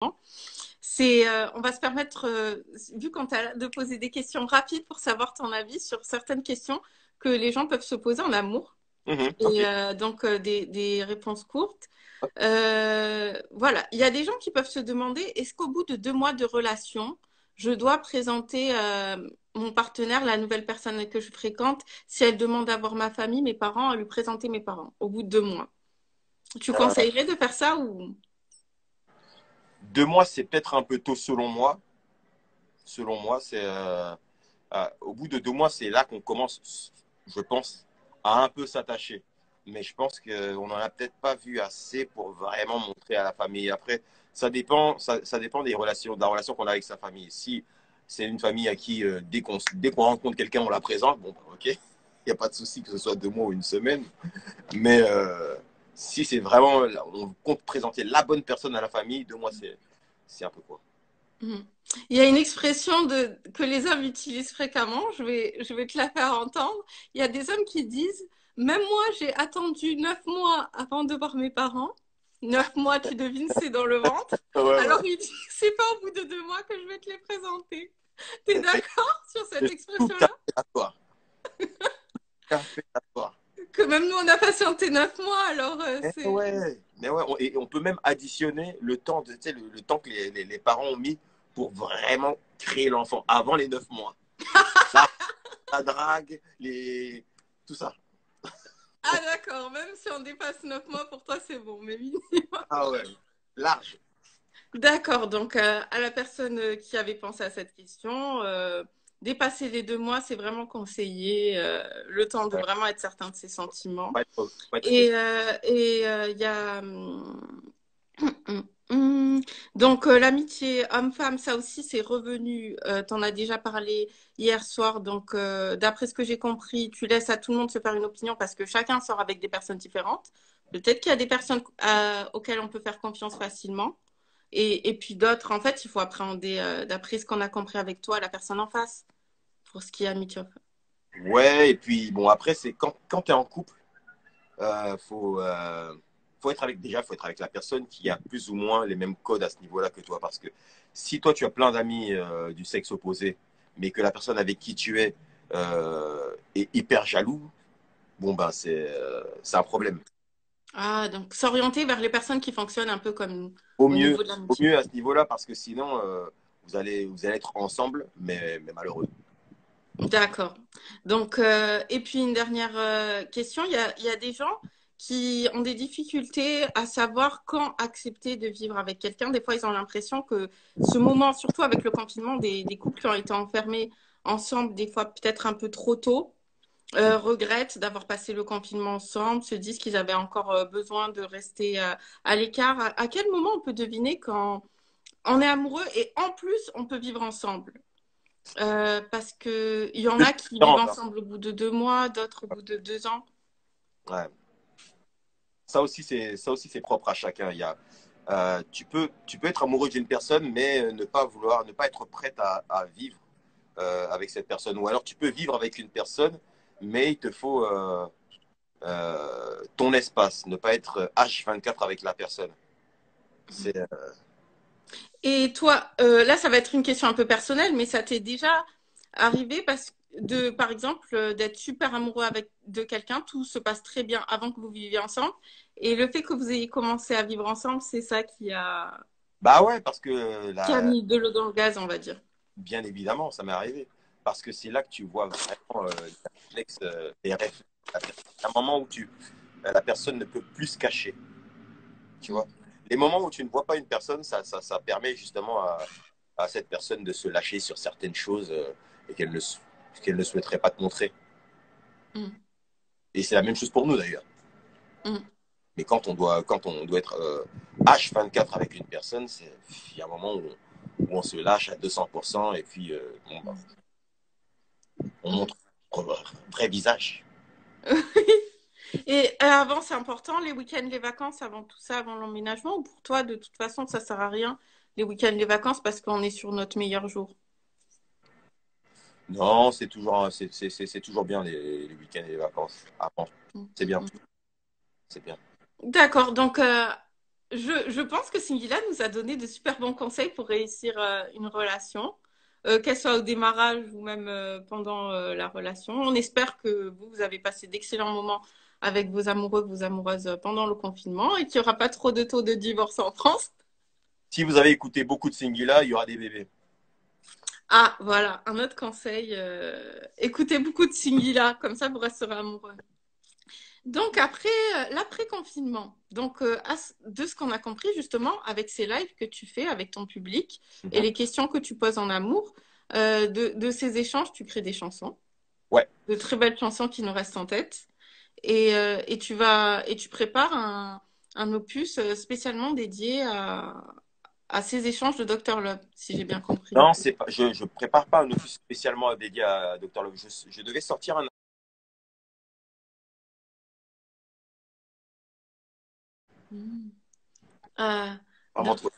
On va se permettre, vu qu'on t'a de poser des questions rapides pour savoir ton avis sur certaines questions que les gens peuvent se poser en amour. Mhm, ok. Et donc, des réponses courtes. Voilà, il y a des gens qui peuvent se demander, est-ce qu'au bout de 2 mois de relation, je dois présenter mon partenaire, la nouvelle personne que je fréquente, si elle demande à voir ma famille, mes parents, à lui présenter mes parents, au bout de 2 mois. Tu Euh, conseillerais de faire ça ou... 2 mois, c'est peut-être un peu tôt selon moi. Selon moi, au bout de 2 mois, c'est là qu'on commence, je pense, à un peu s'attacher. Mais je pense qu'on n'en a peut-être pas vu assez pour vraiment montrer à la famille. Après, ça dépend des relations, de la relation qu'on a avec sa famille. Si c'est une famille à qui, dès qu'on rencontre quelqu'un, on la présente, bon, bah, ok, il n'y a pas de souci que ce soit 2 mois ou une semaine. Mais si c'est vraiment, on compte présenter la bonne personne à la famille, 2 mois, c'est un peu quoi. Mhm. Il y a une expression que les hommes utilisent fréquemment, je vais te la faire entendre. Il y a des hommes qui disent, même moi, j'ai attendu 9 mois avant de voir mes parents. 9 mois, tu devines, c'est dans le ventre. Ouais, ouais. Alors il dit, c'est pas au bout de 2 mois que je vais te les présenter. T'es d'accord sur Je cette suis tout à expression-là? fait d'accord. Tout à fait d'accord. Que même nous, on a patienté 9 mois, alors c'est... Mais ouais, et on peut même additionner le temps, tu sais, le temps que les parents ont mis pour vraiment créer l'enfant avant les 9 mois. La, la drague, tout ça. Ah d'accord, même si on dépasse 9 mois, pour toi, c'est bon. Mais oui. Ah ouais, large. D'accord, donc à la personne qui avait pensé à cette question, dépasser les 2 mois, c'est vraiment conseillé, le temps de Ouais. vraiment être certain de ses sentiments. Faut pas être Et pressé. il y a... donc l'amitié homme-femme, ça aussi, c'est revenu. T'en as déjà parlé hier soir. Donc d'après ce que j'ai compris, tu laisses à tout le monde se faire une opinion parce que chacun sort avec des personnes différentes. Peut-être qu'il y a des personnes auxquelles on peut faire confiance facilement. Et puis d'autres, en fait, il faut appréhender, d'après ce qu'on a compris avec toi, la personne en face, pour ce qui est amitié. Ouais, et puis bon, après, c'est quand tu es en couple, faut être avec, déjà, faut être avec la personne qui a plus ou moins les mêmes codes à ce niveau-là que toi. Parce que si toi, tu as plein d'amis du sexe opposé, mais que la personne avec qui tu es est hyper jaloux, bon, ben, c'est un problème. Ah, donc s'orienter vers les personnes qui fonctionnent un peu comme nous, au niveau de Au l'amitié. mieux à ce niveau-là, parce que sinon, vous allez être ensemble, mais malheureux. D'accord. Donc, et puis une dernière question, il y a des gens qui ont des difficultés à savoir quand accepter de vivre avec quelqu'un. Des fois, ils ont l'impression que ce moment, surtout avec le confinement, des couples qui ont été enfermés ensemble, des fois peut-être un peu trop tôt, regrettent d'avoir passé le confinement ensemble, se disent qu'ils avaient encore besoin de rester à l'écart. À quel moment on peut deviner quand on est amoureux et en plus on peut vivre ensemble? Parce que il y en Deux a qui vivent différentes, hein. ensemble au bout de 2 mois, d'autres au bout de 2 ans. Ouais. Ça aussi, c'est propre à chacun. Tu peux être amoureux d'une personne, mais ne pas être prête à vivre avec cette personne. Ou alors tu peux vivre avec une personne, mais il te faut ton espace, ne pas être H24 avec la personne. C'est, Et toi, là, ça va être une question un peu personnelle, mais ça t'est déjà arrivé par exemple, d'être super amoureux de quelqu'un, tout se passe très bien avant que vous viviez ensemble, et le fait que vous ayez commencé à vivre ensemble, c'est ça bah ouais, parce que qui a là, mis de l'eau dans le gaz, on va dire. bien évidemment, ça m'est arrivé. Parce que c'est là que tu vois vraiment les réflexes. Il y a un moment où la personne ne peut plus se cacher. Tu vois. Les moments où tu ne vois pas une personne, ça permet justement à cette personne de se lâcher sur certaines choses et qu'elle ne souhaiterait pas te montrer. Mm, Et c'est la même chose pour nous d'ailleurs. mm, Mais quand on doit être H24 avec une personne, il y a un moment où on se lâche à 200% et puis bon, bah, on mm. montre notre vrai visage. Et avant, c'est important, les week-ends, les vacances, avant tout ça, avant l'emménagement, ou pour toi, de toute façon, ça sert à rien, les week-ends, les vacances, parce qu'on est sur notre meilleur jour. Non, c'est toujours bien les week-ends et les vacances. Avant, Mm, c'est bien, mm. c'est bien. D'accord, donc je pense que Singila nous a donné de super bons conseils pour réussir une relation, qu'elle soit au démarrage ou même pendant la relation. On espère que vous avez passé d'excellents moments avec vos amoureux, vos amoureuses pendant le confinement et qu'il n'y aura pas trop de taux de divorce en France. Si vous avez écouté beaucoup de Singila, il y aura des bébés. Ah, voilà, un autre conseil. Écoutez beaucoup de Singila, comme ça vous resterez amoureux. Donc après l'après-confinement, donc de ce qu'on a compris justement avec ces lives que tu fais avec ton public et Mhm. les questions que tu poses en amour, de ces échanges, tu crées des chansons, Ouais. de très belles chansons qui nous restent en tête, et tu prépares un opus spécialement dédié à ces échanges de Dr Love, si j'ai bien compris. Non, c'est pas, je prépare pas un opus spécialement dédié à Dr. Love. Je devais sortir un. Mm. Euh, Vraiment donc trop.